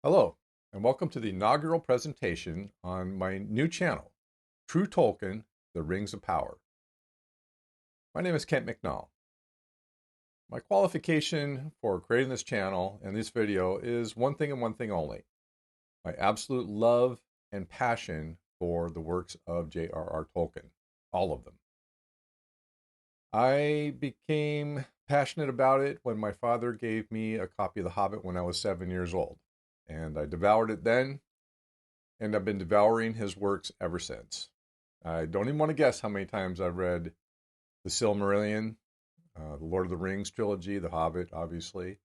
Hello, and welcome to the inaugural presentation on my new channel, TrueTolkien, The Rings of Power. My name is Kent McNall. My qualification for creating this channel and this video is one thing and one thing only: my absolute love and passion for the works of J.R.R. Tolkien, all of them. I became passionate about it when my father gave me a copy of The Hobbit when I was 7 years old, and I devoured it then. And I've been devouring his works ever since. I don't even want to guess how many times I've read The Silmarillion, the Lord of the Rings trilogy, The Hobbit, obviously,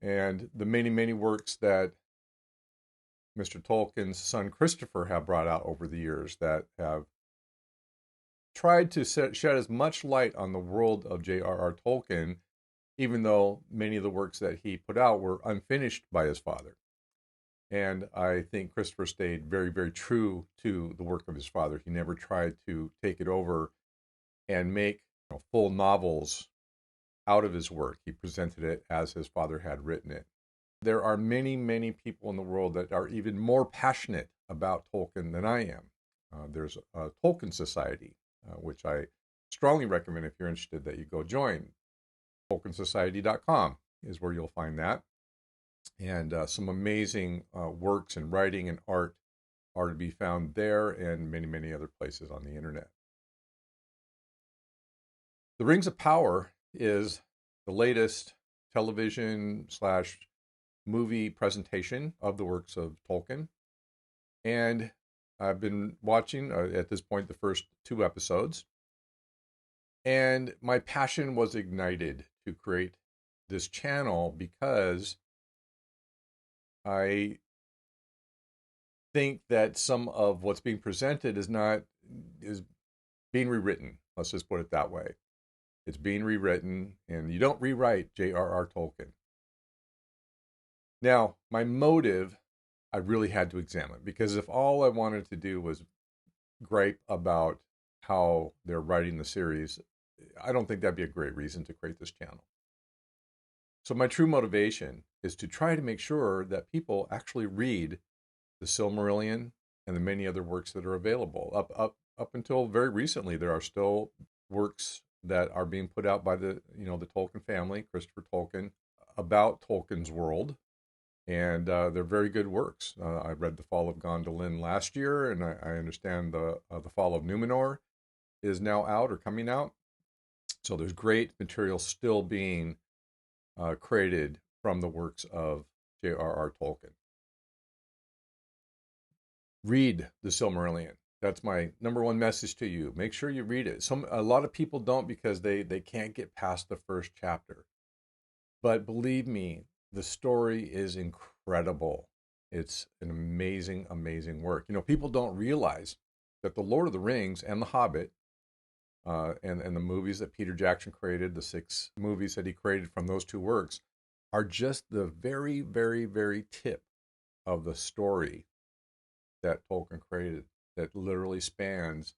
and the many, many works that Mr. Tolkien's son Christopher have brought out over the years that have tried to shed as much light on the world of J.R.R. Tolkien, even though many of the works that he put out were unfinished by his father. And I think Christopher stayed very, very true to the work of his father. He never tried to take it over and make full novels out of his work. He presented it as his father had written it. There are many, many people in the world that are even more passionate about Tolkien than I am. There's a Tolkien Society, which I strongly recommend if you're interested that you go join. TolkienSociety.com is where you'll find that. And some amazing works and writing and art are to be found there and many, many other places on the internet. The Rings of Power is the latest television/movie presentation of the works of Tolkien. And I've been watching, at this point, the first 2 episodes. And my passion was ignited to create this channel because I think that some of what's being presented is being rewritten. Let's just put it that way. It's being rewritten, and you don't rewrite J.R.R. Tolkien. Now, my motive, I really had to examine, because if all I wanted to do was gripe about how they're writing the series, I don't think that'd be a great reason to create this channel. So my true motivation is to try to make sure that people actually read the Silmarillion and the many other works that are available. Up until very recently, there are still works that are being put out by the Tolkien family, Christopher Tolkien, about Tolkien's world, and they're very good works. I read The Fall of Gondolin last year, and I understand the Fall of Numenor is now out or coming out. So there's great material still being created from the works of J.R.R. Tolkien. Read the Silmarillion. That's my number one message to you. Make sure you read it. A lot of people don't because they can't get past the first chapter. But believe me, the story is incredible. It's an amazing, amazing work. People don't realize that The Lord of the Rings and The Hobbit, and the movies that Peter Jackson created, the 6 movies that he created from those 2 works, are just the very, very, very tip of the story that Tolkien created, that literally spans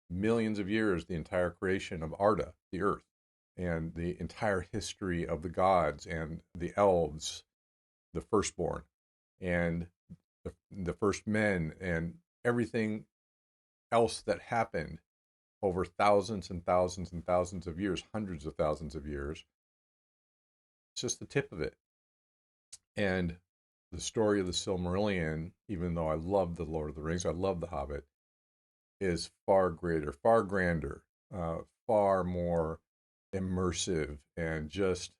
millions of years, the entire creation of Arda, the earth, and the entire history of the gods and the elves, the firstborn, and the first men, and everything else that happened over thousands and thousands and thousands of years, hundreds of thousands of years. It's just the tip of it. And the story of the Silmarillion, even though I love the Lord of the Rings, I love the Hobbit, is far greater, far grander, far more immersive, and just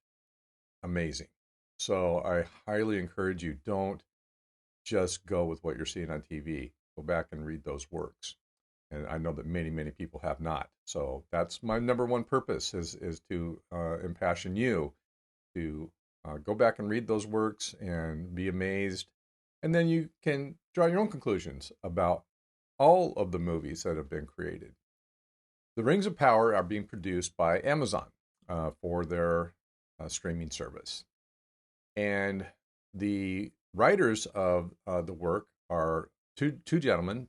amazing. So I highly encourage you, don't just go with what you're seeing on TV. Go back and read those works. And I know that many, many people have not. So that's my number one purpose, is to impassion you to go back and read those works and be amazed. And then you can draw your own conclusions about all of the movies that have been created. The Rings of Power are being produced by Amazon for their streaming service. And the writers of the work are two gentlemen,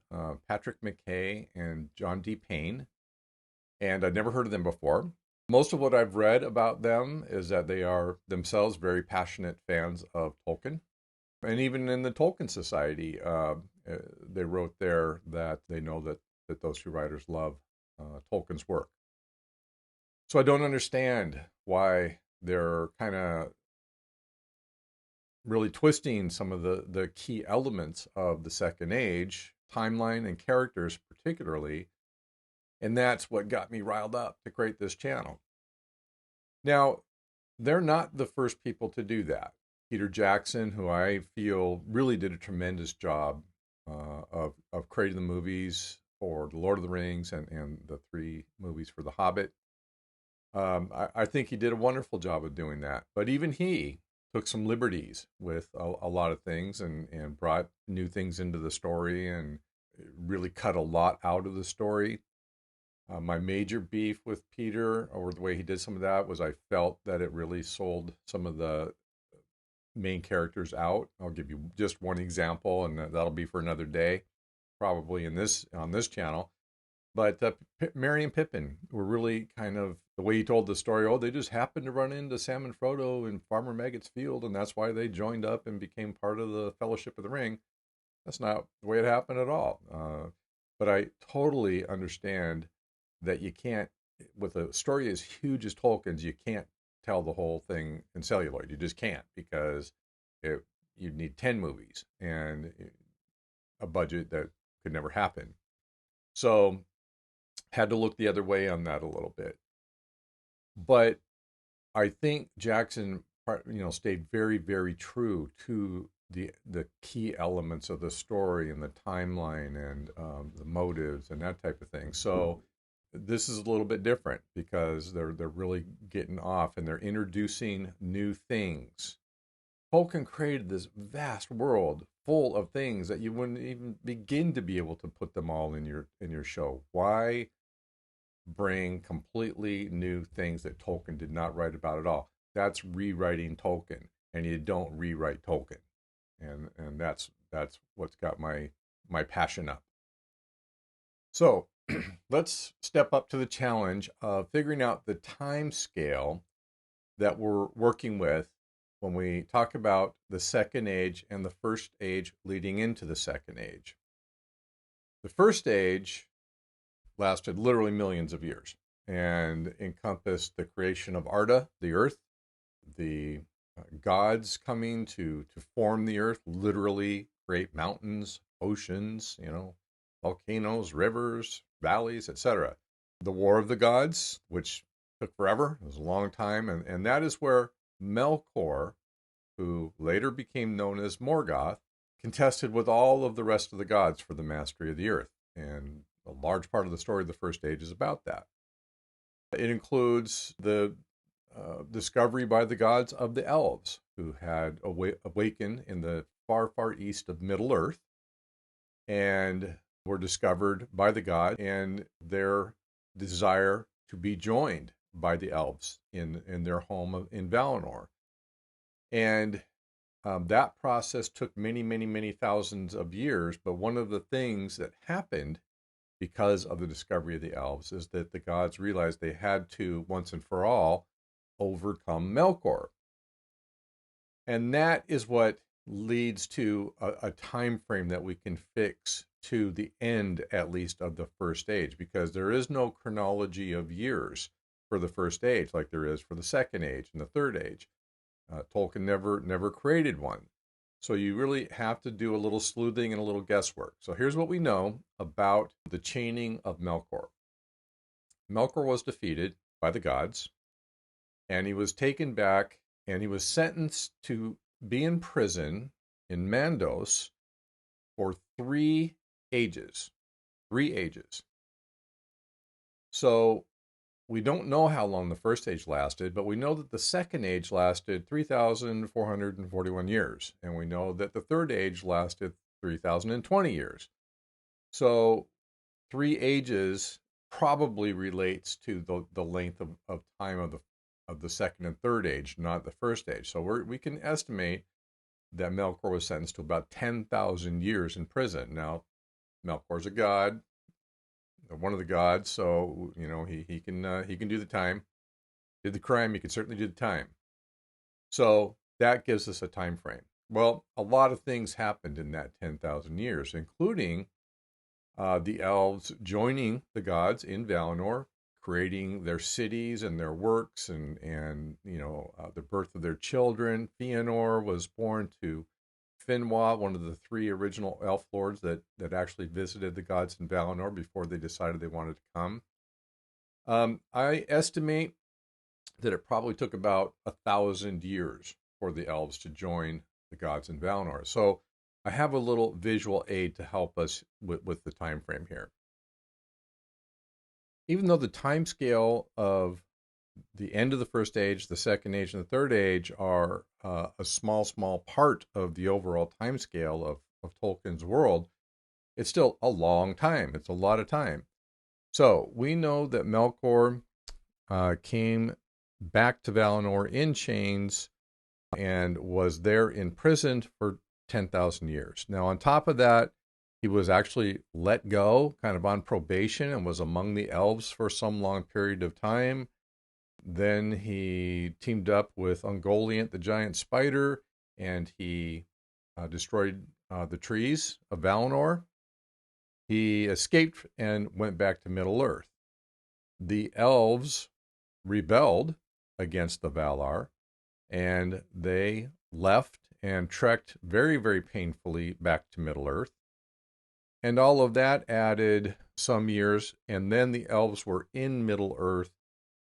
Patrick McKay and John D. Payne. And I'd never heard of them before. Most of what I've read about them is that they are themselves very passionate fans of Tolkien. And even in the Tolkien Society, they wrote there that they know that those two writers love Tolkien's work. So I don't understand why they're kind of really twisting some of the key elements of the Second Age, timeline and characters particularly. And that's what got me riled up to create this channel. Now, they're not the first people to do that. Peter Jackson, who I feel really did a tremendous job of creating the movies for The Lord of the Rings and the three movies for The Hobbit. I think he did a wonderful job of doing that. But even he took some liberties with a lot of things and brought new things into the story and really cut a lot out of the story. My major beef with Peter, or the way he did some of that, was I felt that it really sold some of the main characters out. I'll give you just one example, and that'll be for another day, probably on this channel. But Merry and Pippin were really kind of the way he told the story. Oh, they just happened to run into Sam and Frodo in Farmer Maggot's field, and that's why they joined up and became part of the Fellowship of the Ring. That's not the way it happened at all. But I totally understand that you can't, with a story as huge as Tolkien's, you can't tell the whole thing in celluloid. You just can't, because you'd need 10 movies and a budget that could never happen. So had to look the other way on that a little bit. But I think Jackson, stayed very, very true to the key elements of the story and the timeline and the motives and that type of thing. So this is a little bit different because they're really getting off and they're introducing new things. Tolkien created this vast world full of things that you wouldn't even begin to be able to put them all in your show. Why bring completely new things that Tolkien did not write about at all? That's rewriting Tolkien, and you don't rewrite Tolkien. And that's what's got my passion up. So let's step up to the challenge of figuring out the time scale that we're working with when we talk about the Second Age and the First Age leading into the Second Age. The First Age lasted literally millions of years and encompassed the creation of Arda, the earth, the gods coming to form the earth, literally create mountains, oceans, volcanoes, rivers, valleys, etc. The War of the Gods, which took forever, it was a long time, and that is where Melkor, who later became known as Morgoth, contested with all of the rest of the gods for the mastery of the earth. And a large part of the story of the First Age is about that. It includes the discovery by the gods of the elves, who had awakened in the far, far east of Middle Earth and were discovered by the god and their desire to be joined by the elves in their home in Valinor. And that process took many, many, many thousands of years. But one of the things that happened because of the discovery of the elves is that the gods realized they had to, once and for all, overcome Melkor. And that is what leads to a time frame that we can fix to the end, at least, of the First Age, because there is no chronology of years for the First Age like there is for the Second Age and the Third Age. Tolkien never created one. So you really have to do a little sleuthing and a little guesswork. So here's what we know about the chaining of Melkor. Melkor was defeated by the gods, and he was taken back, and he was sentenced to be in prison in Mandos for 3 ages. 3 ages. So we don't know how long the First Age lasted, but we know that the Second Age lasted 3,441 years. And we know that the Third Age lasted 3,020 years. So 3 ages probably relates to the length of time of the Second and Third Age, not the First Age. So we can estimate that Melkor was sentenced to about 10,000 years in prison. Now, Melkor's a god, one of the gods, so he can do the time. Did the crime, he can certainly do the time. So that gives us a time frame. Well, a lot of things happened in that 10,000 years, including the elves joining the gods in Valinor, creating their cities and their works, and the birth of their children. Fëanor was born to Finwë, one of the three original elf lords that actually visited the gods in Valinor before they decided they wanted to come. I estimate that it probably took about 1,000 years for the elves to join the gods in Valinor. So I have a little visual aid to help us with the time frame here. Even though the time scale of the end of the first age, the second age, and the third age are a small part of the overall time scale of Tolkien's world, it's still a long time. It's a lot of time. So we know that Melkor came back to Valinor in chains and was there imprisoned for 10,000 years. Now, on top of that, he was actually let go, kind of on probation, and was among the elves for some long period of time. Then he teamed up with Ungoliant, the giant spider, and he destroyed the trees of Valinor. He escaped and went back to Middle Earth. The elves rebelled against the Valar, and they left and trekked very, very painfully back to Middle Earth. And all of that added some years, and then the elves were in Middle Earth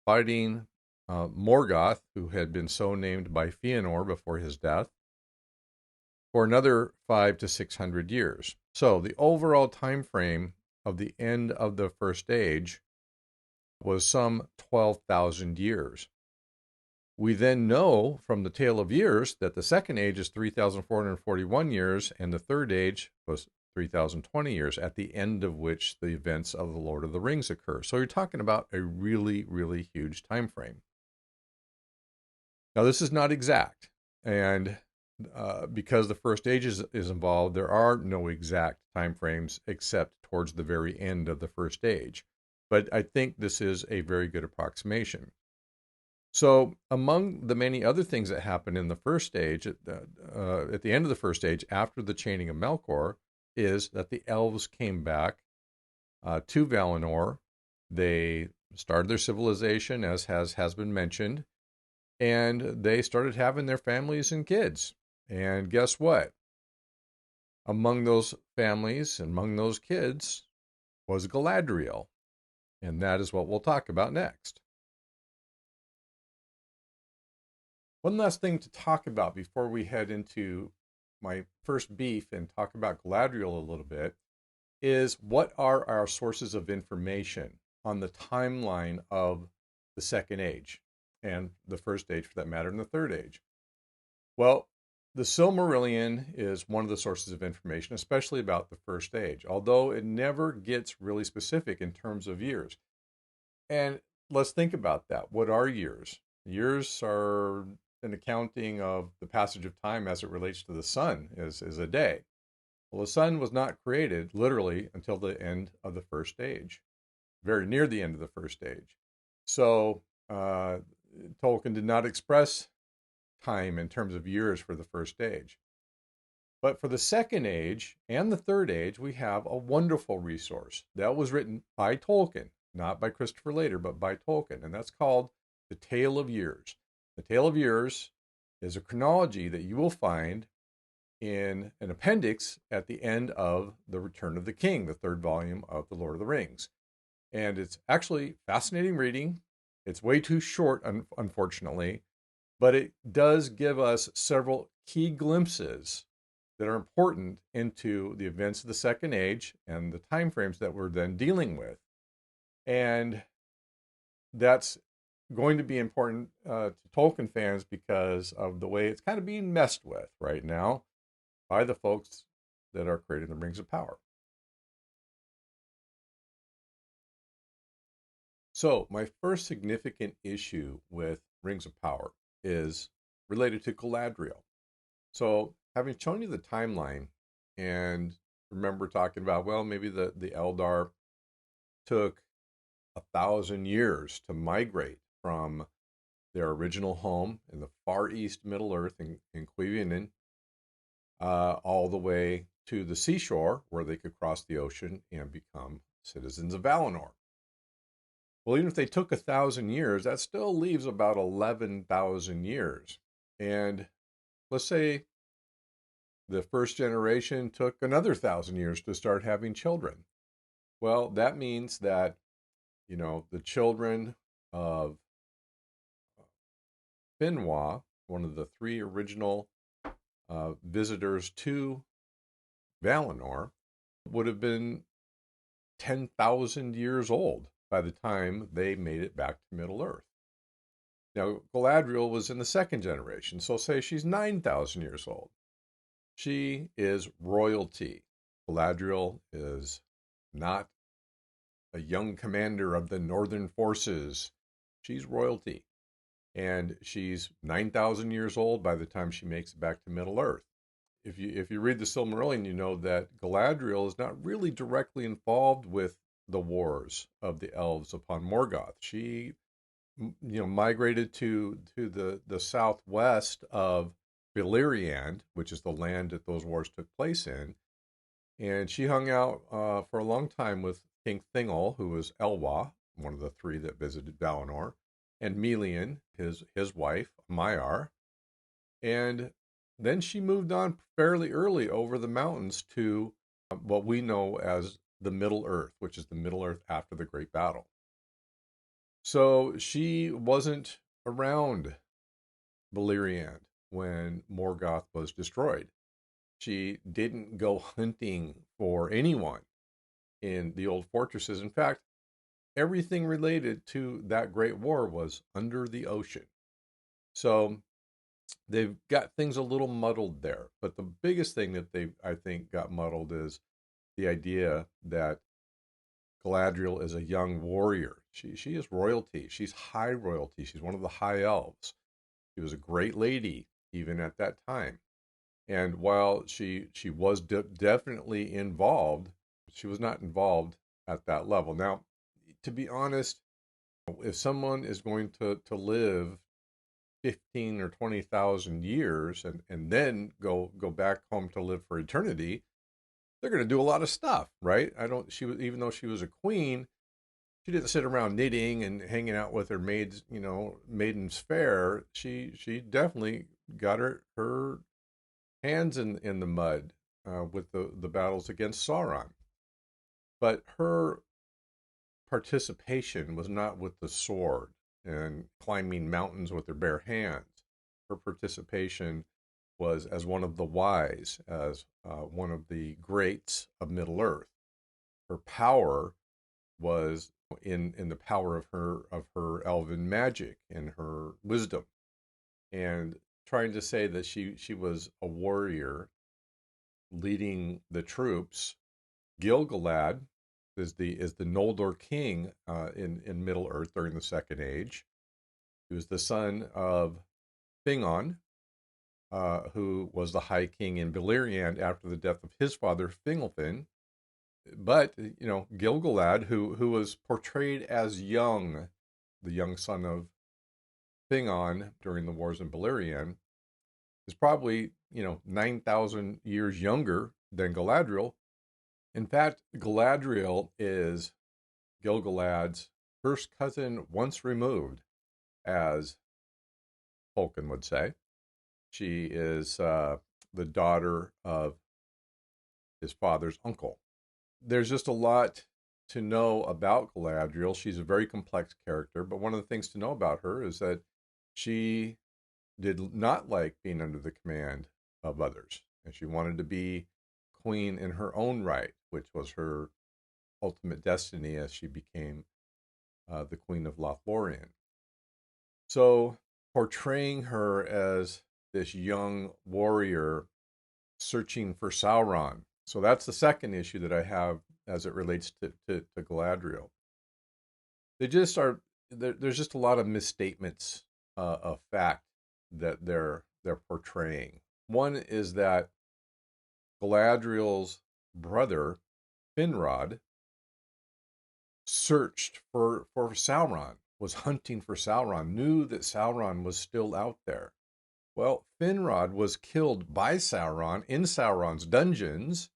fighting Morgoth, who had been so named by Fëanor before his death, for another 500 to 600 years. So the overall time frame of the end of the First Age was some 12,000 years. We then know from the Tale of Years that the Second Age is 3,441 years, and the Third Age was 3,020 years, at the end of which the events of the Lord of the Rings occur. So you're talking about a really, really huge time frame. Now, this is not exact, and because the First Age is involved, there are no exact time frames except towards the very end of the First Age. But I think this is a very good approximation. So, among the many other things that happened in the First Age, at the end of the First Age, after the chaining of Melkor, is that the elves came back to Valinor. They started their civilization, as has been mentioned, and they started having their families and kids. And guess what? Among those families, among those kids, was Galadriel. And that is what we'll talk about next. One last thing to talk about before we head into my first beef and talk about Galadriel a little bit is, what are our sources of information on the timeline of the Second Age and the First Age, for that matter, and the Third Age? Well, the Silmarillion is one of the sources of information, especially about the First Age, although it never gets really specific in terms of years. And let's think about that. What are years? Years are an accounting of the passage of time as it relates to the sun is a day. Well, the sun was not created literally until the end of the First Age, very near the end of the First Age. So Tolkien did not express time in terms of years for the First Age. But for the Second Age and the Third Age, we have a wonderful resource that was written by Tolkien, not by Christopher Later, but by Tolkien, and that's called The Tale of Years. The Tale of Years is a chronology that you will find in an appendix at the end of The Return of the King, the third volume of The Lord of the Rings. And it's actually fascinating reading. It's way too short, unfortunately, but it does give us several key glimpses that are important into the events of the Second Age and the time frames that we're then dealing with. And that's going to be important to Tolkien fans because of the way it's kind of being messed with right now by the folks that are creating the Rings of Power. So my first significant issue with Rings of Power is related to Galadriel. So having shown you the timeline, and remember talking about, well, maybe the Eldar took 1,000 years to migrate from their original home in the far east Middle Earth in Cuivianen all the way to the seashore where they could cross the ocean and become citizens of Valinor. Well, even if they took 1,000 years, that still leaves about 11,000 years. And let's say the first generation took another 1,000 years to start having children. Well, that means that, the children of Finwë, one of the three original visitors to Valinor, would have been 10,000 years old by the time they made it back to Middle Earth. Now, Galadriel was in the second generation, so say she's 9,000 years old. She is royalty. Galadriel is not a young commander of the northern forces. She's royalty. And she's 9,000 years old by the time she makes it back to Middle Earth. If you read the Silmarillion, you know that Galadriel is not really directly involved with the wars of the elves upon Morgoth. She, migrated to the southwest of Beleriand, which is the land that those wars took place in, and she hung out for a long time with King Thingol, who was Elwë, one of the three that visited Valinor, and Melian, his wife, Maiar, and then she moved on fairly early over the mountains to what we know as the Middle Earth, which is the Middle Earth after the Great Battle. So she wasn't around Beleriand when Morgoth was destroyed. She didn't go hunting for anyone in the old fortresses. In fact, everything related to that great war was under the ocean. So they've got things a little muddled there. But the biggest thing that I think, got muddled is the idea that Galadriel is a young warrior. She is royalty. She's high royalty. She's one of the high elves. She was a great lady even at that time. And while she was definitely involved, she was not involved at that level. Now, to be honest, if someone is going to live 15 or 20,000 years and then go back home to live for eternity, they're going to do a lot of stuff, right? Even though she was a queen, she didn't sit around knitting and hanging out with her maids, maidens fair. She definitely got her hands in the mud with the battles against Sauron. But her participation was not with the sword and climbing mountains with her bare hands. Her participation was as one of the wise, as one of the greats of Middle Earth. Her power was in the power of her elven magic and her wisdom. And trying to say that she was a warrior leading the troops. Gil-Galad is the Noldor king in Middle Earth during the Second Age. He was the son of Fingon, who was the High King in Beleriand after the death of his father, Fingolfin. But, Gil-Galad, who was portrayed as young, the young son of Fingon during the wars in Beleriand, is probably, 9,000 years younger than Galadriel. In fact, Galadriel is Gil-Galad's first cousin once removed, as Tolkien would say. She is the daughter of his father's uncle. There's just a lot to know about Galadriel. She's a very complex character, but one of the things to know about her is that she did not like being under the command of others, and she wanted to be queen in her own right, which was her ultimate destiny as she became the Queen of Lothlorien. So portraying her as this young warrior searching for Sauron. So that's the second issue that I have as it relates to Galadriel. They just are, there's just a lot of misstatements of fact that they're portraying. One is that Galadriel's brother, Finrod, searched for Sauron, was hunting for Sauron, knew that Sauron was still out there. Well, Finrod was killed by Sauron in Sauron's dungeons,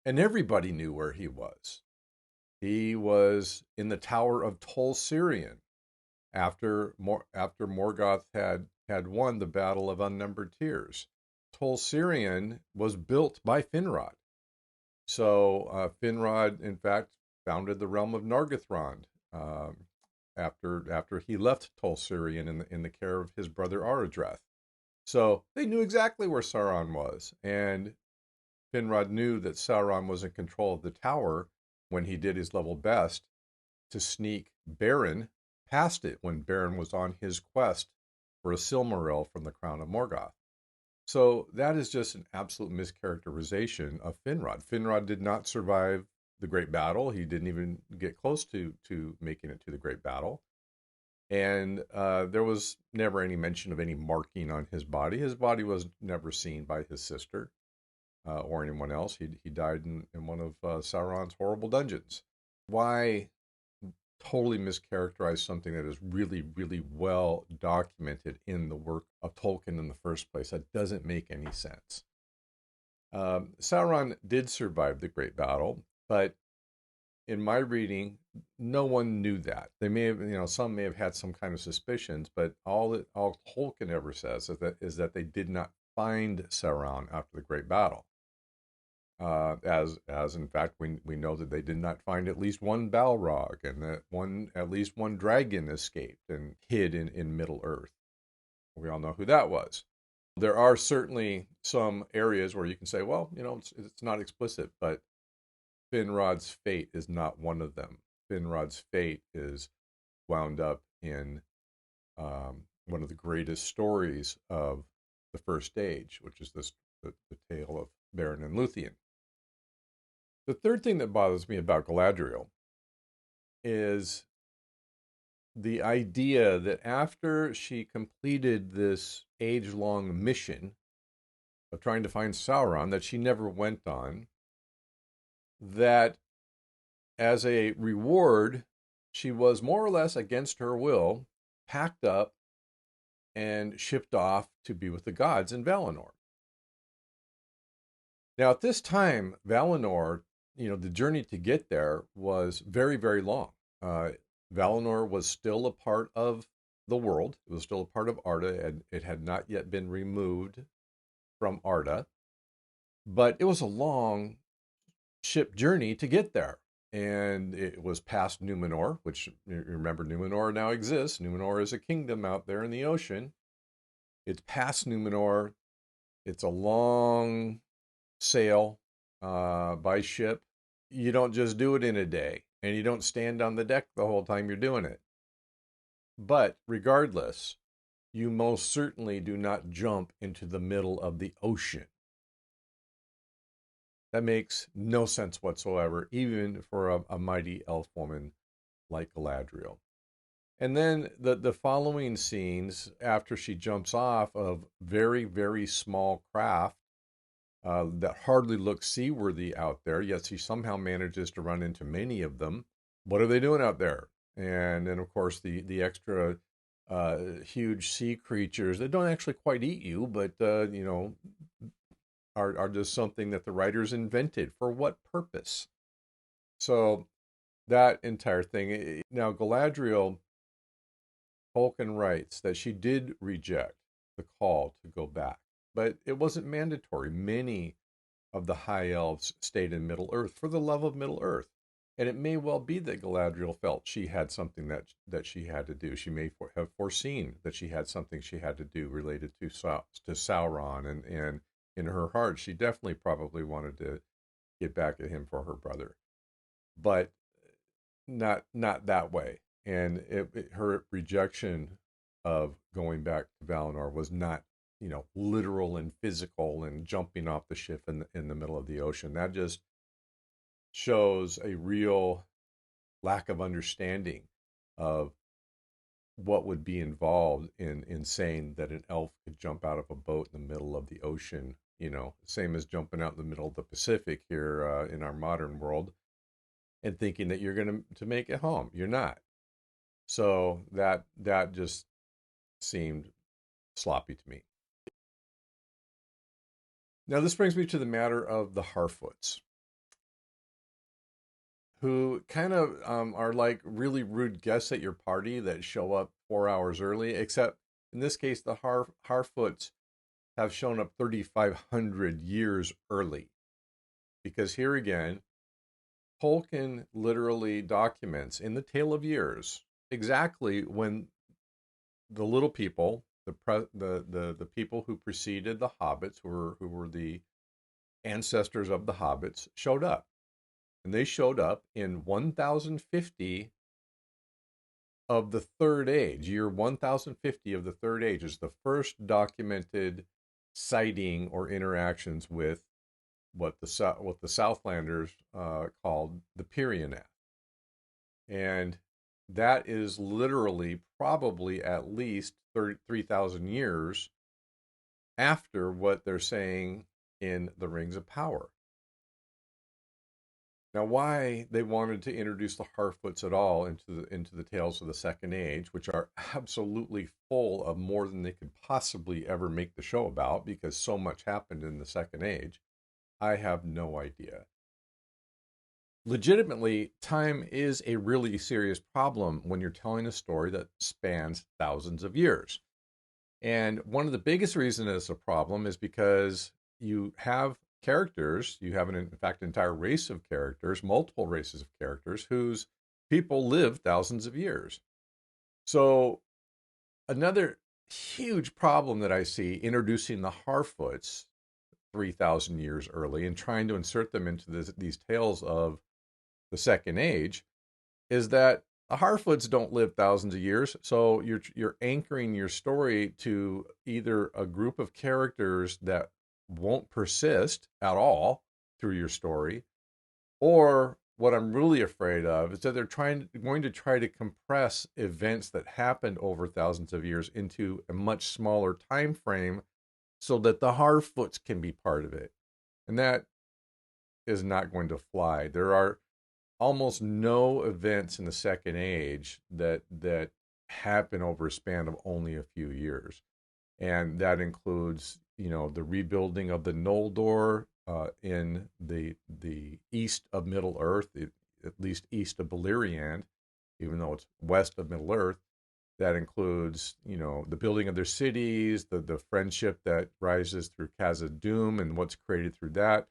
and everybody knew where he was. He was in the Tower of Tol Sirion after Morgoth had won the Battle of Unnumbered Tears. Tol Sirion was built by Finrod. So Finrod, in fact, founded the realm of Nargothrond after he left Tol Sirion in the care of his brother Aradreth. So they knew exactly where Sauron was, and Finrod knew that Sauron was in control of the tower when he did his level best to sneak Beren past it when Beren was on his quest for a Silmaril from the Crown of Morgoth. So that is just an absolute mischaracterization of Finrod. Finrod did not survive the Great Battle. He didn't even get close to making it to the Great Battle. And there was never any mention of any marking on his body. His body was never seen by his sister or anyone else. He died in one of Sauron's horrible dungeons. Why totally mischaracterize something that is really, really well documented in the work of Tolkien in the first place? That doesn't make any sense. Sauron did survive the Great Battle, but in my reading, no one knew that. They may have, some may have had some kind of suspicions, but all Tolkien ever says is that they did not find Sauron after the Great Battle. As in fact, we know that they did not find at least one Balrog, and that at least one dragon escaped and hid in Middle Earth. We all know who that was. There are certainly some areas where you can say, well, it's not explicit, but Finrod's fate is not one of them. Finrod's fate is wound up in one of the greatest stories of the First Age, which is the tale of Beren and Luthien. The third thing that bothers me about Galadriel is the idea that after she completed this age-long mission of trying to find Sauron that she never went on, that as a reward, she was more or less against her will, packed up and shipped off to be with the gods in Valinor. Now, at this time, Valinor, the journey to get there was very, very long. Valinor was still a part of the world. It was still a part of Arda, and it had not yet been removed from Arda. But it was a long ship journey to get there. And it was past Numenor, which, remember, Numenor now exists. Numenor is a kingdom out there in the ocean. It's past Numenor. It's a long sail by ship. You don't just do it in a day, and you don't stand on the deck the whole time you're doing it. But regardless, you most certainly do not jump into the middle of the ocean. That makes no sense whatsoever, even for a mighty elf woman like Galadriel. And then the following scenes, after she jumps off of very, very small craft that hardly look seaworthy out there, yet she somehow manages to run into many of them. What are they doing out there? And then, of course, the extra huge sea creatures that don't actually quite eat you, but, are just something that the writers invented. For what purpose? So that entire thing. Now, Galadriel, Tolkien writes that she did reject the call to go back, but it wasn't mandatory. Many of the high elves stayed in Middle Earth for the love of Middle Earth. And it may well be that Galadriel felt she had something that she had to do. She may have foreseen that she had something she had to do related to Sauron, and in her heart, she definitely probably wanted to get back at him for her brother, but not that way. And her rejection of going back to Valinor was not, literal and physical and jumping off the ship in the middle of the ocean. That just shows a real lack of understanding of what would be involved in saying that an elf could jump out of a boat in the middle of the ocean, same as jumping out in the middle of the Pacific here in our modern world, and thinking that you're going to make it home. You're not. So that just seemed sloppy to me. Now, this brings me to the matter of the Harfoots, who kind of are like really rude guests at your party that show up 4 hours early, except in this case, the Harfoots have shown up 3,500 years early. Because here again, Tolkien literally documents in the Tale of Years exactly when the little people, the people who preceded the hobbits, who were the ancestors of the hobbits, showed up. And they showed up in 1050 of the Third Age. Year 1050 of the Third Age is the first documented sighting or interactions with what the Southlanders called the Pyrenees. And that is literally probably at least 3,000 years after what they're saying in the Rings of Power. Now, why they wanted to introduce the Harfoots at all into the tales of the Second Age, which are absolutely full of more than they could possibly ever make the show about, because so much happened in the Second Age, I have no idea. Legitimately, time is a really serious problem when you're telling a story that spans thousands of years. And one of the biggest reasons it's a problem is because you have characters, you have in fact, an entire race of characters, multiple races of characters whose people live thousands of years. So another huge problem that I see introducing the Harfoots 3,000 years early and trying to insert them into these tales of the Second Age is that the Harfoots don't live thousands of years, so you're anchoring your story to either a group of characters that won't persist at all through your story, or what I'm really afraid of is that they're going to try to compress events that happened over thousands of years into a much smaller time frame so that the Harfoots can be part of it. And that is not going to fly. There are almost no events in the Second Age that happen over a span of only a few years, and that includes, the rebuilding of the Noldor in the east of Middle Earth, at least east of Beleriand, even though it's west of Middle Earth. That includes, the building of their cities, the friendship that rises through Khazad-dûm and what's created through that.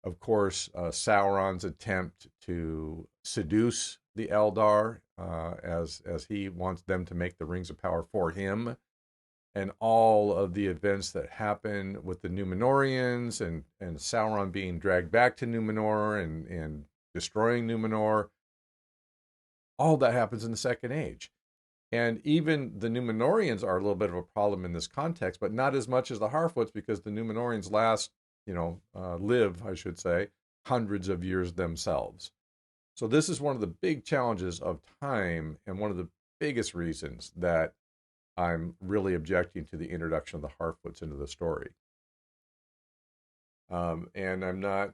Of course, Sauron's attempt to seduce the Eldar as he wants them to make the Rings of Power for him, and all of the events that happen with the Númenóreans and Sauron being dragged back to Númenor and destroying Númenor. All that happens in the Second Age. And even the Númenóreans are a little bit of a problem in this context, but not as much as the Harfoots, because the Númenóreans live, I should say, hundreds of years themselves. So this is one of the big challenges of time, and one of the biggest reasons that I'm really objecting to the introduction of the Harfoots into the story. And I'm not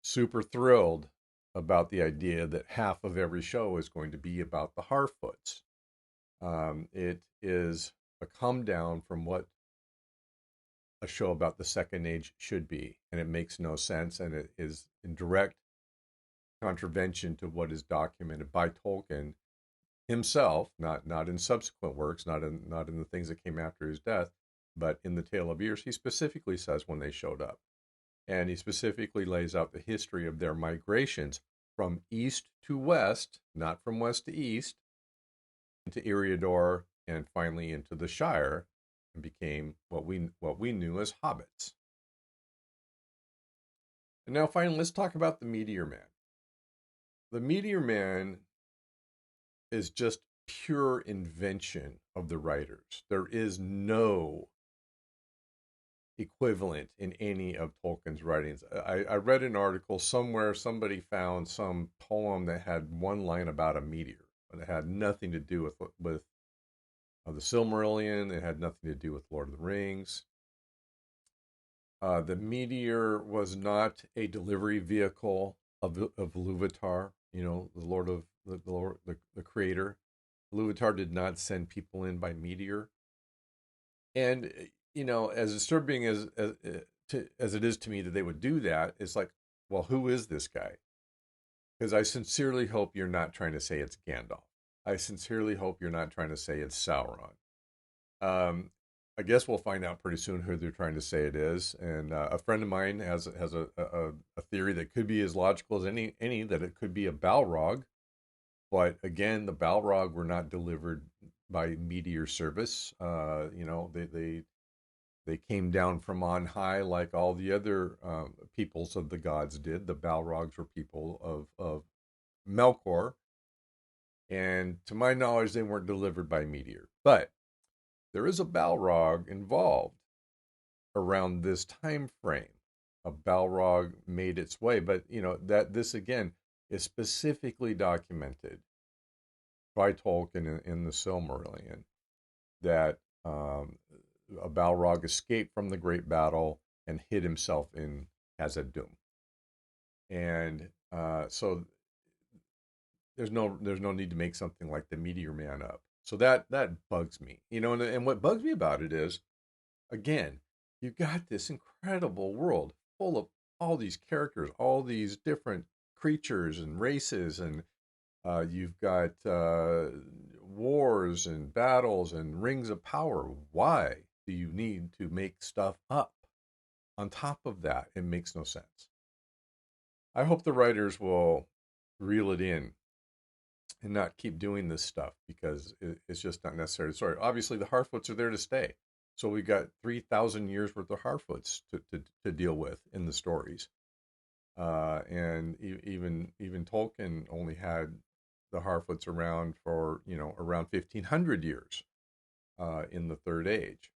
super thrilled about the idea that half of every show is going to be about the Harfoots. It is a come down from what a show about the Second Age should be, and it makes no sense, and it is in direct contravention to what is documented by Tolkien himself, not in subsequent works, not in the things that came after his death, but in the Tale of Years. He specifically says when they showed up, and he specifically lays out the history of their migrations from east to west, not from west to east, into Eriador, and finally into the Shire, and became what we knew as hobbits. And now finally, let's talk about the Meteor Man. The Meteor Man is just pure invention of the writers. There is no equivalent in any of Tolkien's writings. I read an article somewhere, somebody found some poem that had one line about a meteor, but it had nothing to do with the Silmarillion. It had nothing to do with Lord of the Rings. The meteor was not a delivery vehicle of Iluvatar, the Lord of the Creator. Iluvatar did not send people in by meteor. And as disturbing as as it is to me that they would do that, it's like, well, who is this guy? Because I sincerely hope you're not trying to say it's Gandalf. I sincerely hope you're not trying to say it's Sauron. Um, I guess we'll find out pretty soon who they're trying to say it is. And a friend of mine has a theory that could be as logical as any that it could be a Balrog. But again, the Balrog were not delivered by meteor service. They came down from on high like all the other peoples of the gods did. The Balrogs were people of Melkor, and to my knowledge, they weren't delivered by meteor. But there is a Balrog involved around this time frame. A Balrog made its way, but that this again is specifically documented by Tolkien in the Silmarillion that a Balrog escaped from the great battle and hid himself in Khazad-dûm. And so there's no need to make something like the Meteor Man up. So that bugs me, and what bugs me about it is, again, you've got this incredible world full of all these characters, all these different creatures and races, and you've got wars and battles and rings of power. Why do you need to make stuff up on top of that? It makes no sense. I hope the writers will reel it in and not keep doing this stuff because it's just not necessary. Sorry, obviously the Harfoots are there to stay. So we got 3,000 years worth of Harfoots to deal with in the stories. And even Tolkien only had the Harfoots around for around 1,500 years in the Third Age.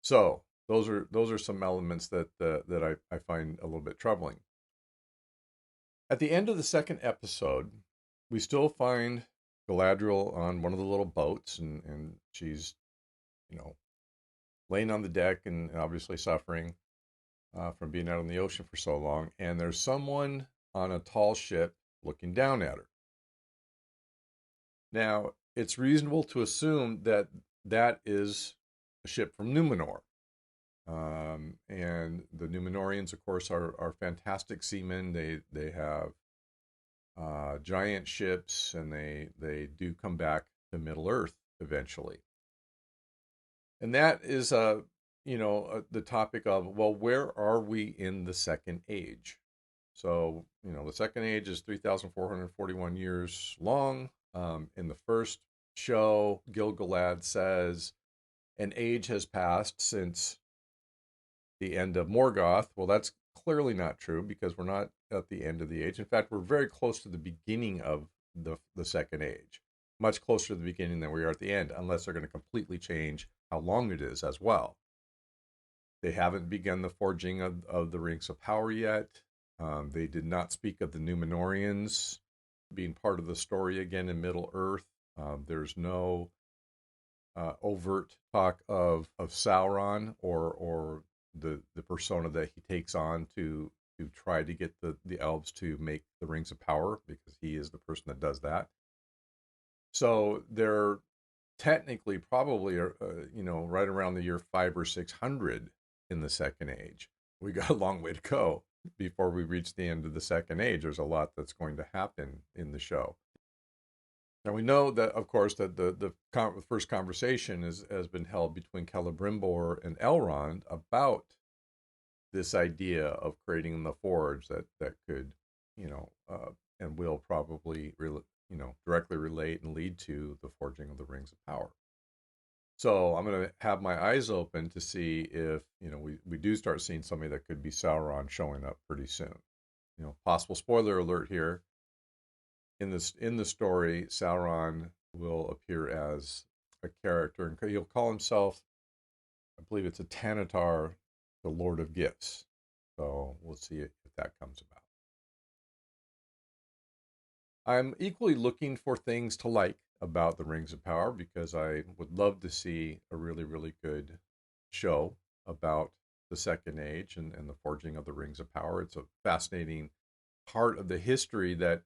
So those are some elements that I find a little bit troubling. At the end of the second episode, we still find Galadriel on one of the little boats, and she's laying on the deck and obviously suffering from being out on the ocean for so long. And there's someone on a tall ship looking down at her. Now, it's reasonable to assume that that is a ship from Numenor. And the Numenorians, of course, are fantastic seamen. They have giant ships, and they do come back to Middle Earth eventually. And that is the topic of, well, where are we in the Second Age? So the Second Age is 3,441 years long. In the first show, Gil-Galad says an age has passed since the end of Morgoth. Well, that's clearly not true because we're not at the end of the age. In fact, we're very close to the beginning of the Second Age, much closer to the beginning than we are at the end, unless they're going to completely change how long it is as well. They haven't begun the forging of the Rings of Power yet. They did not speak of the Numenorians being part of the story again in Middle Earth. There's no overt talk of Sauron or the persona that he takes on to try to get the elves to make the Rings of Power, because he is the person that does that. So they're technically probably right around the year 500 or 600 in the Second Age. We got a long way to go before we reach the end of the Second Age. There's a lot that's going to happen in the show. Now we know that, of course, that the first conversation has been held between Celebrimbor and Elrond about this idea of creating the forge that could, and will probably, directly relate and lead to the forging of the Rings of Power. So I'm going to have my eyes open to see if, we do start seeing somebody that could be Sauron showing up pretty soon. Possible spoiler alert here. In the story, Sauron will appear as a character, and he'll call himself, I believe it's a Tanatar, the Lord of Gifts. So we'll see if that comes about. I'm equally looking for things to like about the Rings of Power, because I would love to see a really, really good show about the Second Age and the forging of the Rings of Power. It's a fascinating part of the history that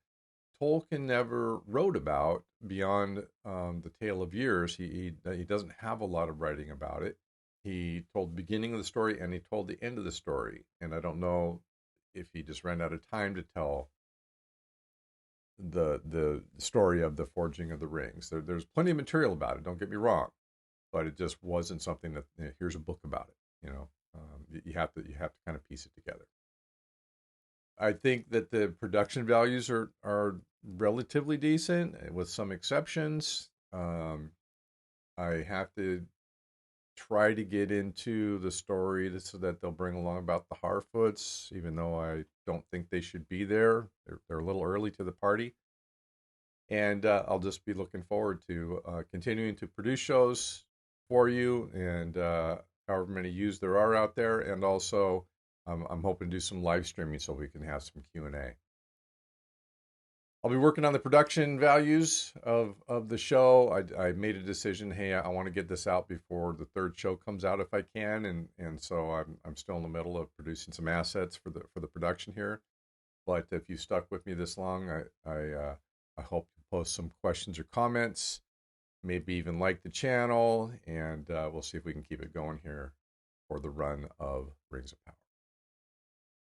Tolkien never wrote about beyond the Tale of Years. He doesn't have a lot of writing about it. He told the beginning of the story and he told the end of the story. And I don't know if he just ran out of time to tell the story of the forging of the rings. There's plenty of material about it. Don't get me wrong, but it just wasn't something that, here's a book about it. You have to kind of piece it together. I think that the production values are relatively decent, with some exceptions. I have to try to get into the story so that they'll bring along about the Harfoots, even though I don't think they should be there. They're a little early to the party. And I'll just be looking forward to continuing to produce shows for you, and however many yous there are out there. And also, I'm hoping to do some live streaming so we can have some Q&A. I'll be working on the production values of the show. I made a decision. Hey, I want to get this out before the third show comes out if I can, and so I'm still in the middle of producing some assets for the production here. But if you stuck with me this long, I hope to post some questions or comments, maybe even like the channel, and we'll see if we can keep it going here for the run of Rings of Power.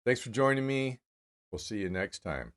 Thanks for joining me. We'll see you next time.